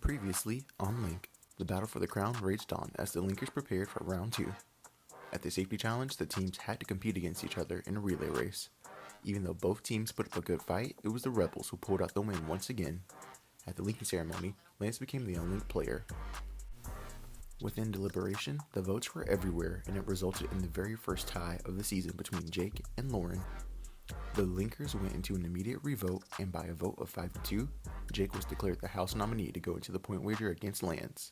Previously on Link, the battle for the crown raged on as the Linkers prepared for round 2. At the safety challenge, the teams had to compete against each other in a relay race. Even though both teams put up a good fight, it was the Rebels who pulled out the win once again. At the linking ceremony, Lance became the unlinked player. Within Deliberation, the votes were everywhere, and it resulted in the very first tie of the season between Jake and Lauren. The Linkers went into an immediate revote, and by a vote of 5-2, Jake was declared the house nominee to go into the point wager against Lance.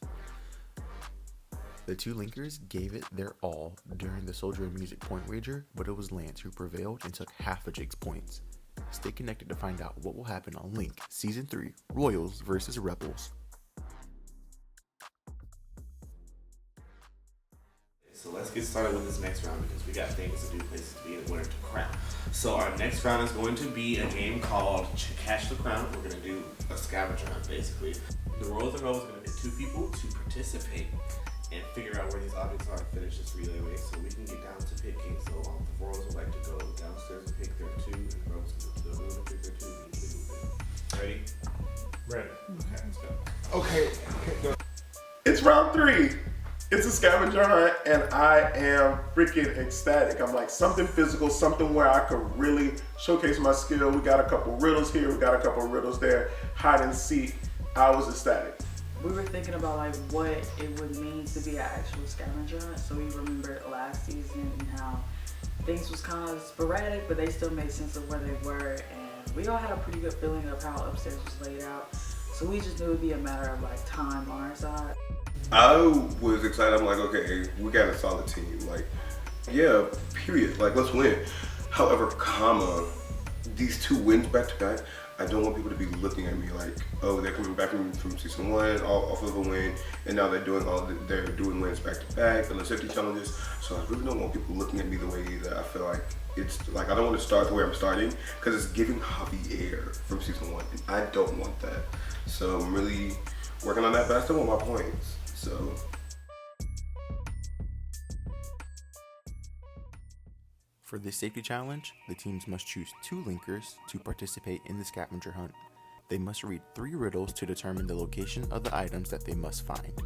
The two Linkers gave it their all during the Soldier of Music point wager, but it was Lance who prevailed and took half of Jake's points. Stay connected to find out what will happen on Link Season 3, Royals vs. Rebels. So let's get started with this next round because we got things to do, places to be, and a winner to crown. So our next round is going to be a game called Catch the Crown. We're going to do a scavenger hunt, basically. The Royals and Rebels are going to pick 2 people to participate and figure out where these objects are and finish this relay race so we can get down to picking. So the Royals would like to go downstairs and pick their 2, and the Rebels can go to the room and pick their 2. Ready? Ready. Okay, let's go. Okay, go. It's round 3. It's a scavenger hunt, and I am freaking ecstatic. I'm like, something physical, something where I could really showcase my skill. We got a couple riddles here, we got a couple riddles there, hide and seek. I was ecstatic. We were thinking about like what it would mean to be an actual scavenger hunt. So we remembered last season and how things was kind of sporadic, but they still made sense of where they were. And we all had a pretty good feeling of how upstairs was laid out. So we just knew it would be a matter of like time on our side. I was excited. I'm like, okay, we got a solid team. Like, yeah, period. Like, let's win. However, these 2 wins back to back, I don't want people to be looking at me like, oh, they're coming back from season 1, off of a win, and now they're doing wins back to back, and the safety challenges. So I really don't want people looking at me the way that I feel like it's like I don't want to start the way I'm starting because it's giving Javier from season 1, and I don't want that. So I'm really working on that, but I still want my points. So. For this safety challenge, the teams must choose 2 Linkers to participate in the scavenger hunt. They must read 3 riddles to determine the location of the items that they must find.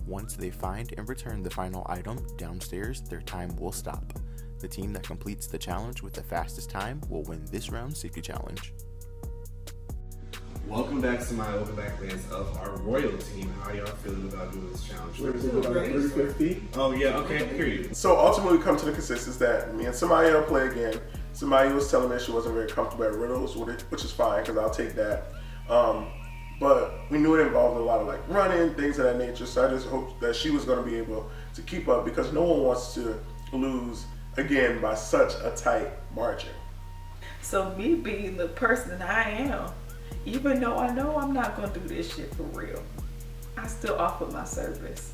Once they find and return the final item downstairs, their time will stop. The team that completes the challenge with the fastest time will win this round's safety challenge. Welcome back to welcome back fans of our Royal team. How y'all feeling about doing this challenge? 350. Oh yeah, okay, period. So ultimately we come to the consensus that me and Samaya will play again. Samaya was telling me she wasn't very comfortable at riddles, which is fine because I'll take that. But we knew it involved a lot of like running, things of that nature. So I just hoped that she was going to be able to keep up because no one wants to lose again by such a tight margin. So me being the person I am, even though I know I'm not gonna do this shit for real, I still offer my service.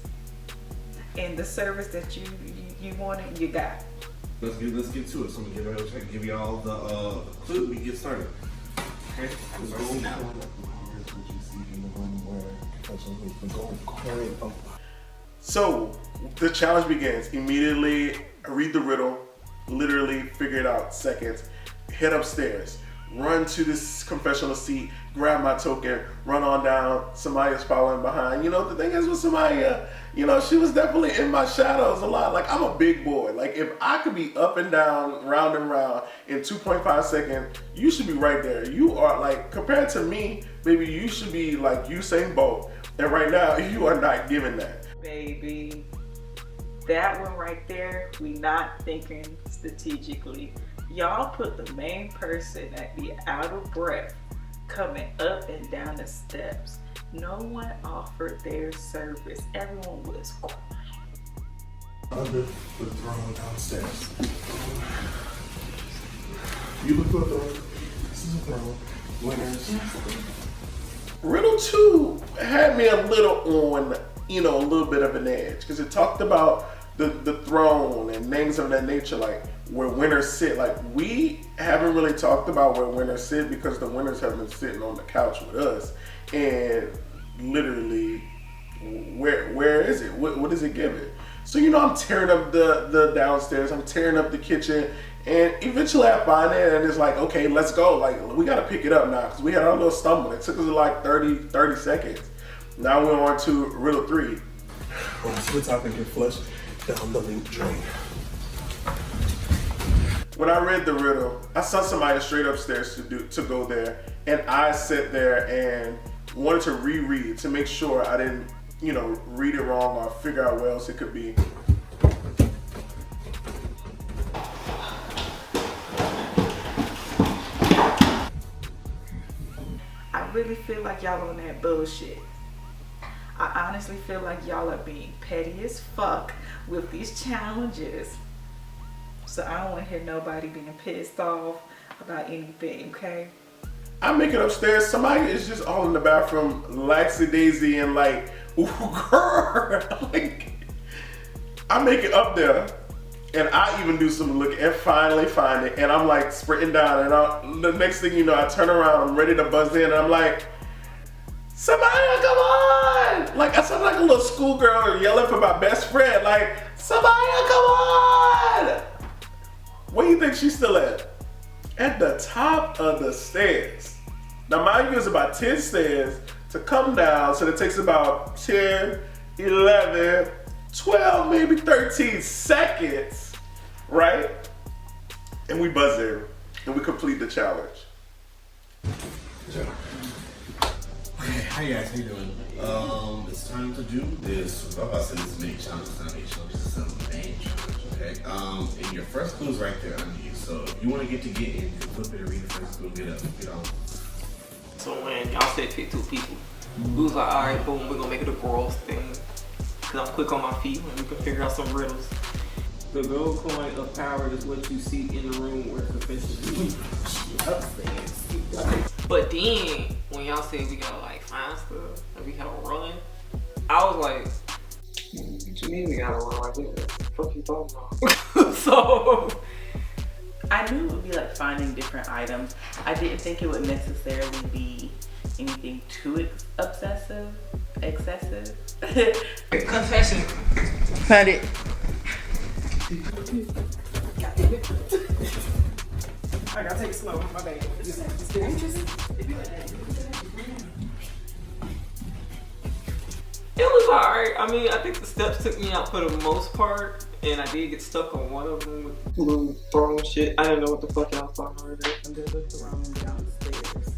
And the service that you wanted, you got. Let's get to it. So I'm gonna give y'all the clue. We can get started. Okay, let's go now. So the challenge begins immediately. I read the riddle, literally figure it out seconds. Head upstairs, run to this confessional seat, grab my token, run on down. Samaya's following behind. You know, the thing is with Samaya, you know, she was definitely in my shadows a lot. Like, I'm a big boy. Like, if I could be up and down, round and round in 2.5 seconds, you should be right there. You are, like, compared to me, baby, you should be like Usain Bolt. And right now, you are not giving that. Baby, that one right there, we not thinking strategically. Y'all put the main person that be out of breath coming up and down the steps. No one offered their service. Everyone was quiet. Under the throne downstairs. You look for the throne. This is a throne. Winners. Riddle 2 had me a little on, you know, a little bit of an edge because it talked about the throne and things of that nature, like where winners sit. Like, we haven't really talked about where winners sit because the winners have been sitting on the couch with us. And literally, where is it? What is it giving? So, you know, I'm tearing up the downstairs, I'm tearing up the kitchen, and eventually I find it and it's like, okay, let's go. Like, we gotta pick it up now because we had our little stumble. It took us like 30 seconds. Now we're on to riddle 3. On the split top and get flushed down the link drain. When I read the riddle, I saw somebody straight upstairs to go there, and I sat there and wanted to reread to make sure I didn't, read it wrong or figure out what else it could be. I really feel like y'all on that bullshit. I honestly feel like y'all are being petty as fuck with these challenges. So I don't want to hear nobody being pissed off about anything, okay? I make it upstairs, somebody is just all in the bathroom, laxy-daisy, and like, ooh, girl. Like, I make it up there, and I even do some looking, and finally find it, and I'm like sprinting down, and the next thing you know, I turn around, I'm ready to buzz in, and I'm like, Samaya, come on! Like, I sound like a little schoolgirl yelling for my best friend, like, Samaya, come on! Where do you think she's still at? At the top of the stairs. Now, mind you, it's about 10 stairs to come down, so it takes about 10, 11, 12, maybe 13 seconds, right? And we buzz in, and we complete the challenge. Okay, hi guys, how you doing? It's time to do this. I said this main challenge, it's not a main challenge, it's a main challenge, okay? And your first clue is right there under you. So if you want to get in, you can flip it and read the first clue, get on. So when y'all said pick 2 people, we was like, alright, boom, we're gonna make it a girls thing. Cause I'm quick on my feet and we can figure out some riddles. The gold coin of power is what you see in the room where it's offensive. But then, when y'all said we gotta like find stuff and we gotta run, I was like, what you mean we gotta run? Like, what the fuck you talking about? So, I knew it would be like finding different items. I didn't think it would necessarily be anything too excessive. confession. Found it. I gotta take it slow, my bad. It was alright. I mean, I think the steps took me out for the most part, and I did get stuck on one of them with blue throwing shit. I didn't know what the fuck I was talking about. And then look around downstairs.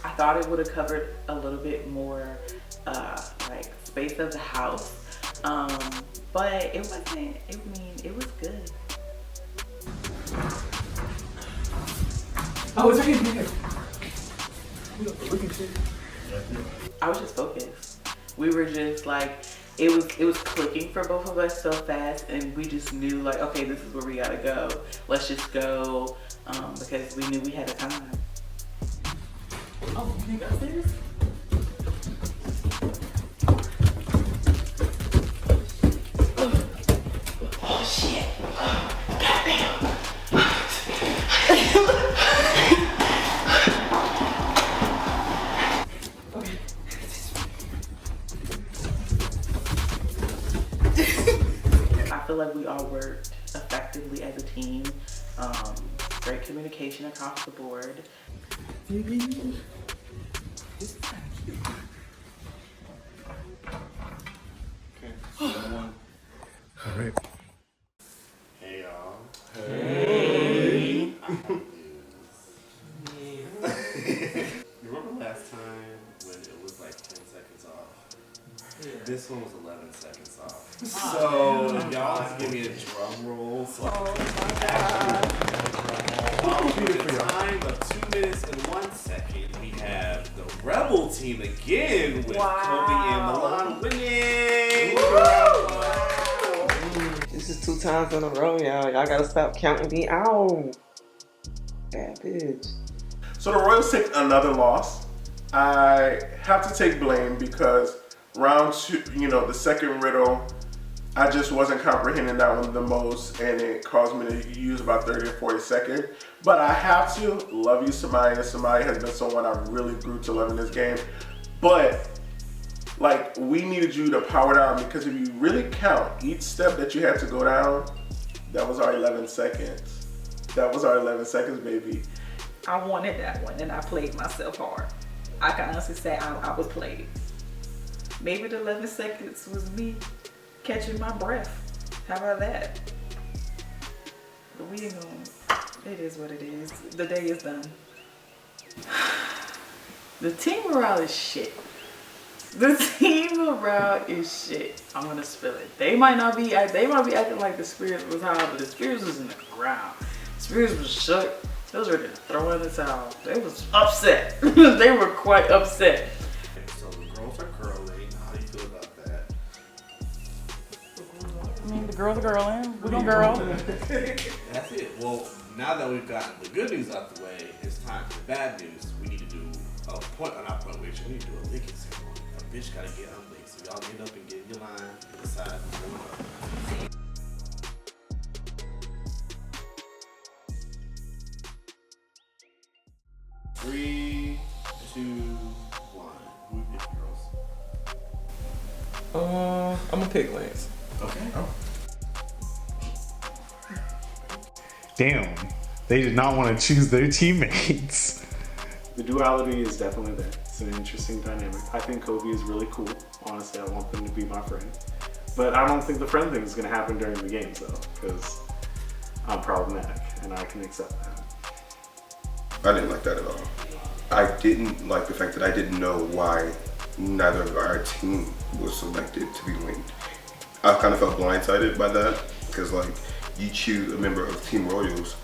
I thought it would have covered a little bit more like space of the house, but it wasn't. It was good. Oh, it's right here. I was just focused. We were just like, it was clicking for both of us so fast, and we just knew like, okay, this is where we gotta go. Let's just go, because we knew we had a time. Oh, you think upstairs? Oh shit! Goddamn! I feel like we all worked effectively as a team. Great communication across the board. All right. Hey y'all. Hey. You remember last time when it was like 10 seconds off? Yeah. This one was 11 seconds off. So y'all give me a drum roll. So the time of 2 minutes and 1 second, we have the Rebel team again with Kobe and Milan winning. This is 2 times in a row, y'all. Y'all gotta stop counting me out. Bad bitch. So the Royals take another loss. I have to take blame because round 2, the second riddle, I just wasn't comprehending that one the most, and it caused me to use about 30 or 40 seconds. But I have to love you, Samaya. Samaya has been someone I really grew to love in this game. But Like, we needed you to power down because if you really count each step that you had to go down, that was our 11 seconds. That was our 11 seconds, baby. I wanted that one and I played myself hard. I can honestly say I was played. Maybe the 11 seconds was me catching my breath. How about that? But we ain't gonna, it is what it is. The day is done. The team morale is shit. The team morale is shit. I'm gonna spill it. They might be acting like the spirits was high, but the spirits was in the ground. Spirits was shook. They was ready to throw in the towel. They was upset. They were quite upset. So the girls are curling. How do you feel about that? I mean, the girls are girling. We're gonna girl. That's it. Well, now that we've gotten the good news out the way, it's time for the bad news. We need to do a point on our point, which we need to do a linking ceremony. A bitch gotta get unlinked. So y'all get up and get in your line and decide who's going up. 3, 2, 1. Who pick girls? I'm gonna pick Lance. Okay. Damn, they did not want to choose their teammates. The duality is definitely there. It's an interesting dynamic. I think Kobe is really cool. Honestly, I want them to be my friend. But I don't think the friend thing is going to happen during the games though, because I'm problematic and I can accept that. I didn't like that at all. I didn't like the fact that I didn't know why neither of our team was selected to be linked. I kind of felt blindsided by that because like you choose a member of Team Royals,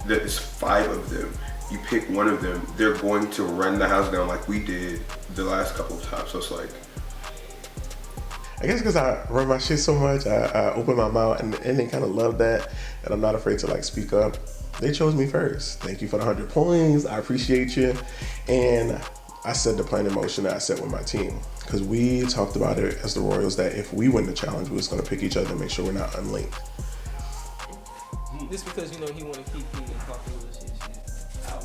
there is 5 of them. You pick one of them, they're going to run the house down like we did the last couple of times. So it's like, I guess because I run my shit so much, I open my mouth and they kind of love that, and I'm not afraid to like speak up. They chose me first. Thank you for the 100 points. I appreciate you. And I set the plan in motion that I set with my team. Because we talked about it as the Royals that if we win the challenge, we was going to pick each other and make sure we're not unlinked. Just because you know he want to keep me and talk a little shit.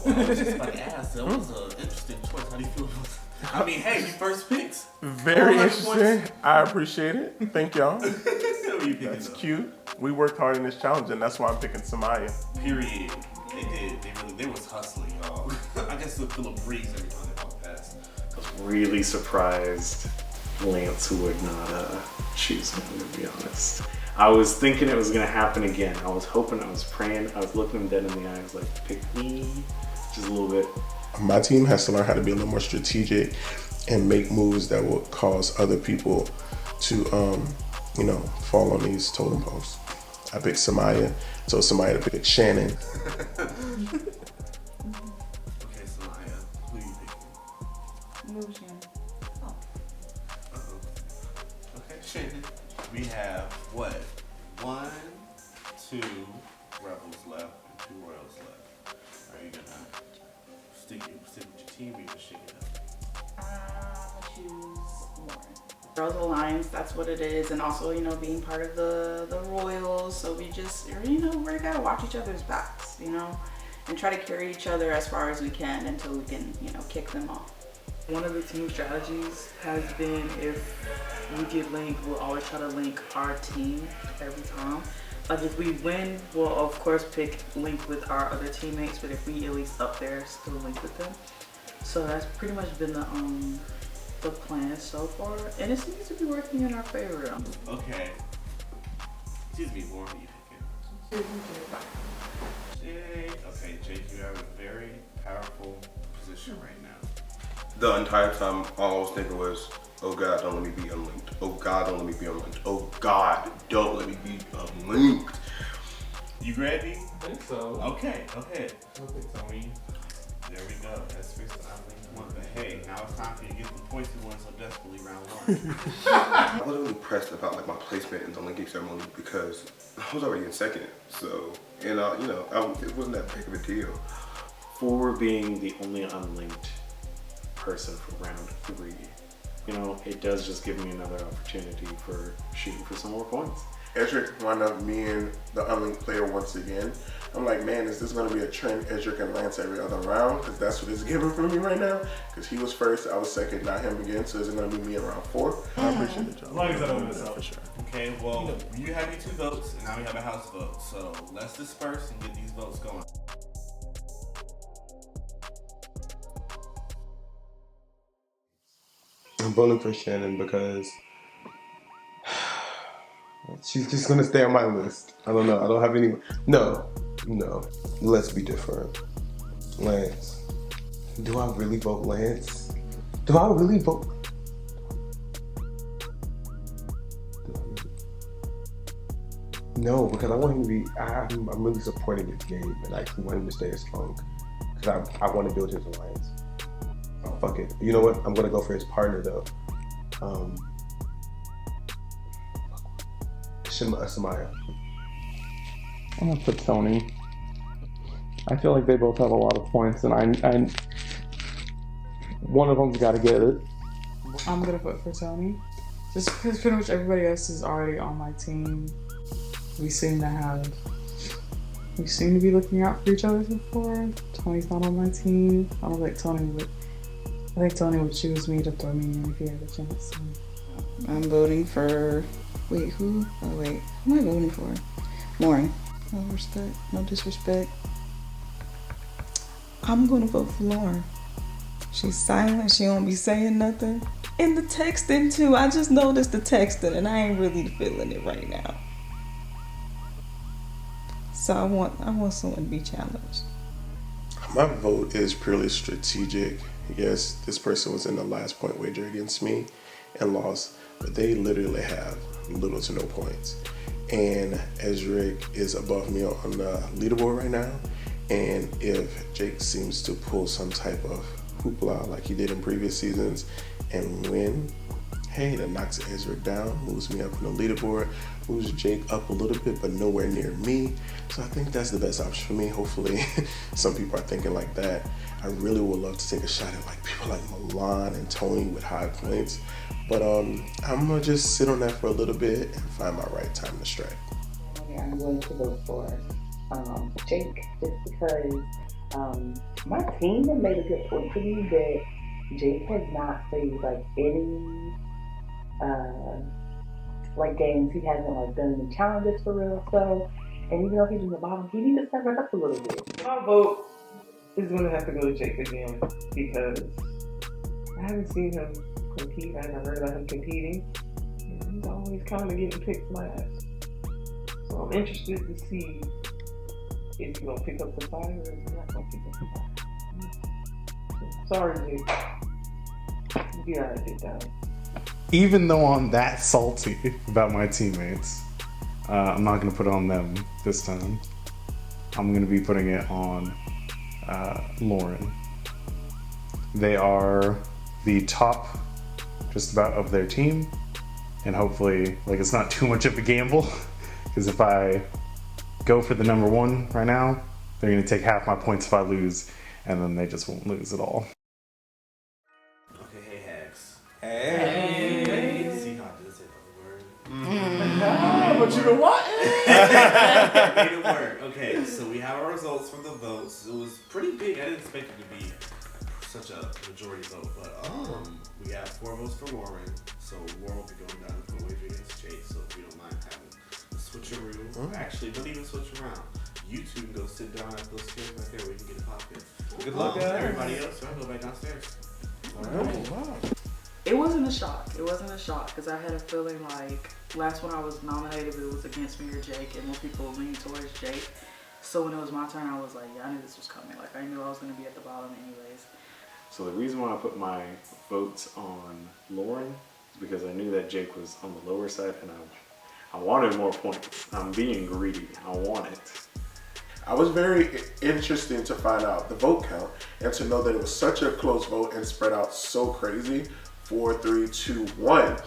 Well, I was just about to ask. That was an interesting choice. How do you feel about that? I mean, hey, you first picks. Very 100 interesting. points. I appreciate it. Thank y'all. Who are you picking That's up? cute. We worked hard in this challenge, and that's why I'm picking Samaya. Period. They did. They was hustling, y'all. I guess they'll feel a breeze every time they walk past. I was really surprised Lance would not choose him, to be honest. I was thinking it was going to happen again. I was hoping, I was praying, I was looking him dead in the eye. I was like, pick me, just a little bit. My team has to learn how to be a little more strategic and make moves that will cause other people to, fall on these totem posts. I picked Samaya, so Samaya to pick Shannon. Okay, Samaya, who you picking? Move, Shannon. Uh-oh. Okay, Shannon. We have what? 1, 2 rebels left and 2 royals left. Are you gonna stick with your team or you gonna shake it up? I'm gonna choose Lauren. Girls Alliance, that's what it is, and also being part of the Royals. So we just we gotta watch each other's backs, and try to carry each other as far as we can until we can kick them off. One of the team strategies has been if we get linked, we'll always try to link our team every time. Like if we win, we'll of course link with our other teammates, but if we at least up there, still link with them. So that's pretty much been the plan so far, and it seems to be working in our favor. Okay. Excuse me, Warren, who you picking? Okay, Jake, you have a very powerful position right now. the entire time, all I was thinking was, oh God, don't let me be unlinked. Oh God, don't let me be unlinked. Oh God, don't let me be unlinked. You ready? I think so. Okay, okay. I think so. There we go. That's fixed the unlinked one. But hey, now it's time for you to get the points you want so desperately round 1. I wasn't really pressed about like my placement in the linking ceremony because I was already in second. So, and it wasn't that big of a deal. For being the only unlinked person for round 3, it does just give me another opportunity for shooting for some more points. Edric wound up being the unlinked player once again. I'm like, man, is this going to be a trend, Edric and Lance every other round? Because that's what it's giving for me right now. Because he was first, I was second, not him again. So is it going to be me in round 4? I appreciate it, John. As long as I don't mess up. For sure. Okay, well, you have your 2 votes, and now we have a house vote. So let's disperse and get these votes going. I'm voting for Shannon because she's just gonna stay on my list. I don't know. I don't have any. No. Let's be different. Lance. Do I really vote Lance? Do I really vote? No, because I want him to be. I'm really supporting his game, and I want him to stay strong. Because I want to build his alliance. Oh, fuck it. You know what? I'm gonna go for his partner though. Samaya. I'm gonna put Tony. I feel like they both have a lot of points, and I one of them's got to get it. I'm gonna vote for Tony, just because pretty much everybody else is already on my team. We seem to be looking out for each other before. Tony's not on my team. I don't think Tony would. I think Tony would choose me to throw me in if he had a chance. I'm voting for. Wait, who? Oh wait, who am I voting for? Lauren. No respect, no disrespect. I'm gonna vote for Lauren. She's silent. She don't be saying nothing. And the texting too. I just noticed the texting, and I ain't really feeling it right now. So I want someone to be challenged. My vote is purely strategic. Yes, this person was in the last point wager against me and lost, but they literally have little to no points. And Ezric is above me on the leaderboard right now. And if Jake seems to pull some type of hoopla like he did in previous seasons and win, hey, that knocks Ezric down, moves me up on the leaderboard, moves Jake up a little bit, but nowhere near me. So I think that's the best option for me. Hopefully, some people are thinking like that. I really would love to take a shot at like people like Milan and Tony with high points, but I'm gonna just sit on that for a little bit and find my right time to strike. I'm going to vote for Jake just because my team has made a good point to me that Jake has not played like any like games. He hasn't like done any challenges for real. So, and even though he's in the bottom, he needs to step it up a little bit. My vote is going to have to go to Jake again because I haven't seen him compete. I haven't heard about him competing. And he's always kind of getting picked last. So I'm interested to see if he's going to pick up the fire or if he's not going to pick up the fire. Sorry, Jake. You'll be alright, Jake down. Even though I'm that salty about my teammates, I'm not going to put it on them this time. I'm going to be putting it on Lauren. They are the top just about of their team, and hopefully like it's not too much of a gamble, because if I go for the number 1 right now, they're going to take half my points if I lose, and then they just won't lose at all. Okay, hey Hags. Hey. See how I just said the word? But you know what? Made it work. Okay, so we have our results from the votes. It was pretty big. I didn't expect it to be such a majority vote, but we have 4 votes for Warren. So Warren will be going down to wager against Jake. So if you don't mind having a switcheroo, actually don't even switch around. You two can go sit down at those chairs right there where you can get a pocket. Good luck, everybody else. I'll go back downstairs. All right. Wow. It wasn't a shock. It wasn't a shock because I had a feeling like last when I was nominated, it was against me or Jake, and more people leaned towards Jake. So when it was my turn, I was like, yeah, I knew this was coming. Like I knew I was going to be at the bottom anyways. So the reason why I put my votes on Lauren is because I knew that Jake was on the lower side, and I wanted more points. I'm being greedy. I want it. I was very interested to find out the vote count and to know that it was such a close vote and spread out so crazy. 4, 3, 2, 1.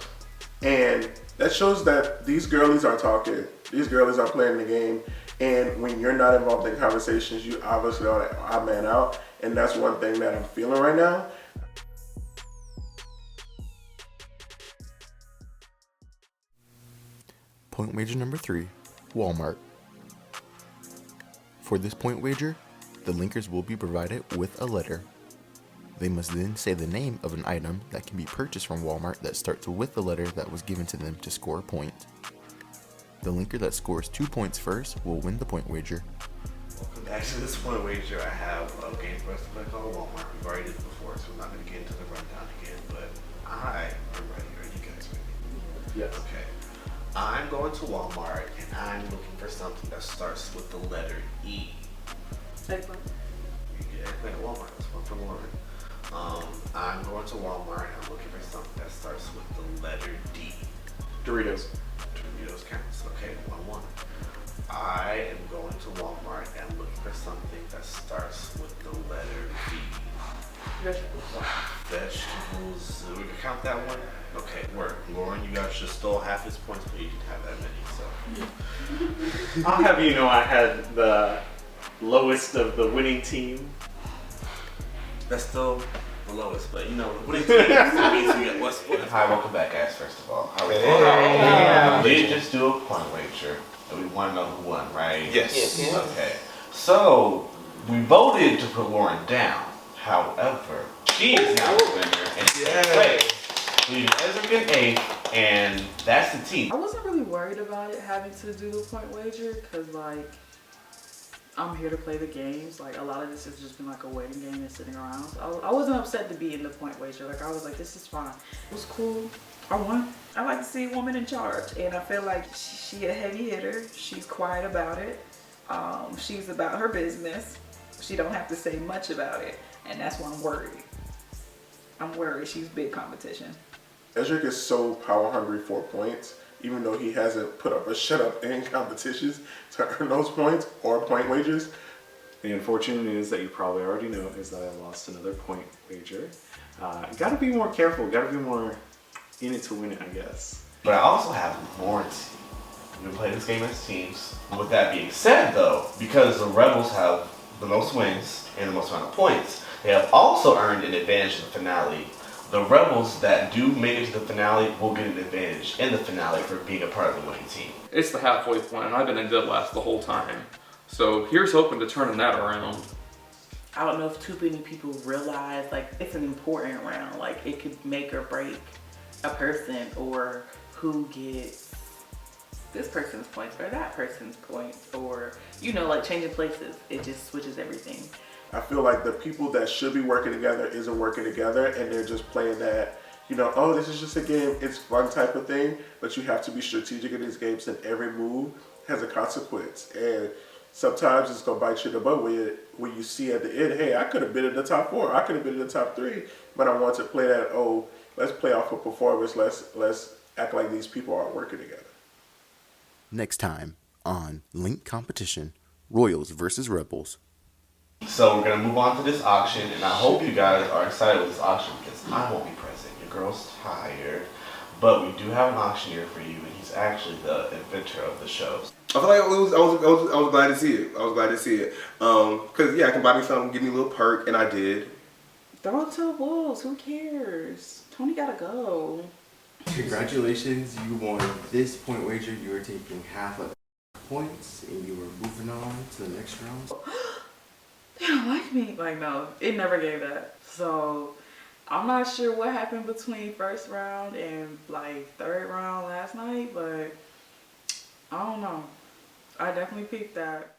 And that shows that these girlies are talking. These girlies are playing the game. And when you're not involved in conversations, you obviously are an odd man out. And that's one thing that I'm feeling right now. Point wager number 3, Walmart. For this point wager, the linkers will be provided with a letter. They must then say the name of an item that can be purchased from Walmart that starts with the letter that was given to them to score a point. The linker that scores 2 points first will win the point wager. Welcome back to this point wager. I have a game for us to play called Walmart. We've already did it before, so I'm not going to get into the rundown again, but I am ready. Are you guys ready? Yes. Okay. I'm going to Walmart and I'm looking for something that starts with the letter E. Eggplant. You get eggplant at Walmart. That's one for Lauren. I'm going to Walmart and I'm looking for something that starts with the letter D. Doritos. Doritos counts. Okay, 1-1. I am going to Walmart and I'm looking for something that starts with the letter V. Vegetables. Vegetables. We can count that one. Okay, work. Lauren, you guys just stole half his points, but you didn't have that many, so. I'll have you know I had the lowest of the winning team. That's still the lowest, but you know, the winning team still means we get what's what. Hi, welcome back, guys, first of all. How are you? We did just do a point wager, and we want to know who won, right? Yes. Okay. So, we voted to put Lauren down. However, she is now the winner, and she's in place. Leaving Ezra in 8th, and that's the team. I wasn't really worried about it having to do the point wager because, like, I'm here to play the games. Like, a lot of this has just been like a waiting game and sitting around. So I wasn't upset to be in the point wager. Like, I was like, this is fine. It was cool. I won. I like to see a woman in charge, and I feel like she a heavy hitter. She's quiet about it. She's about her business. She don't have to say much about it, and that's why I'm worried. I'm worried. She's big competition. Ezric is so power hungry for points, even though he hasn't put up a shut up in competitions to earn those points or point wagers. The unfortunate news that you probably already know is that I lost another point wager. Gotta be more careful, gotta be more in it to win it, I guess. But I also have Lauren's team. We're gonna play this game as teams. With that being said, though, because the Rebels have the most wins and the most amount of points, they have also earned an advantage in the finale. The Rebels that do make it to the finale will get an advantage in the finale for being a part of the winning team. It's the halfway point, and I've been in dead last the whole time. So here's hoping to turning that around. I don't know if too many people realize, like, it's an important round. Like, it could make or break a person or who gets this person's points or that person's points, or, you know, like changing places. It just switches everything. I feel like the people that should be working together isn't working together, and they're just playing that, you know, oh, this is just a game, it's fun type of thing, but you have to be strategic in these games, and every move has a consequence. And sometimes it's going to bite you in the butt when you see at the end, hey, I could have been in the top 4, I could have been in the top 3, but I want to play that, oh, let's play off a performance, let's act like these people are working together. Next time on Link Competition, Royals versus Rebels. So we're going to move on to this auction, and I hope you guys are excited with this auction because I won't be present. Your girl's tired. But we do have an auctioneer for you, and he's actually the inventor of the show. I feel like I was glad to see it. I was glad to see it. Because, yeah, I can buy me something, give me a little perk, and I did. Throw it to the wolves. Who cares? Tony gotta go. Congratulations, you won this point wager. You were taking half of the points, and you were moving on to the next round. They don't like me. Like, no, it never gave that. So I'm not sure what happened between first round and like third round last night, but I don't know. I definitely peeped that.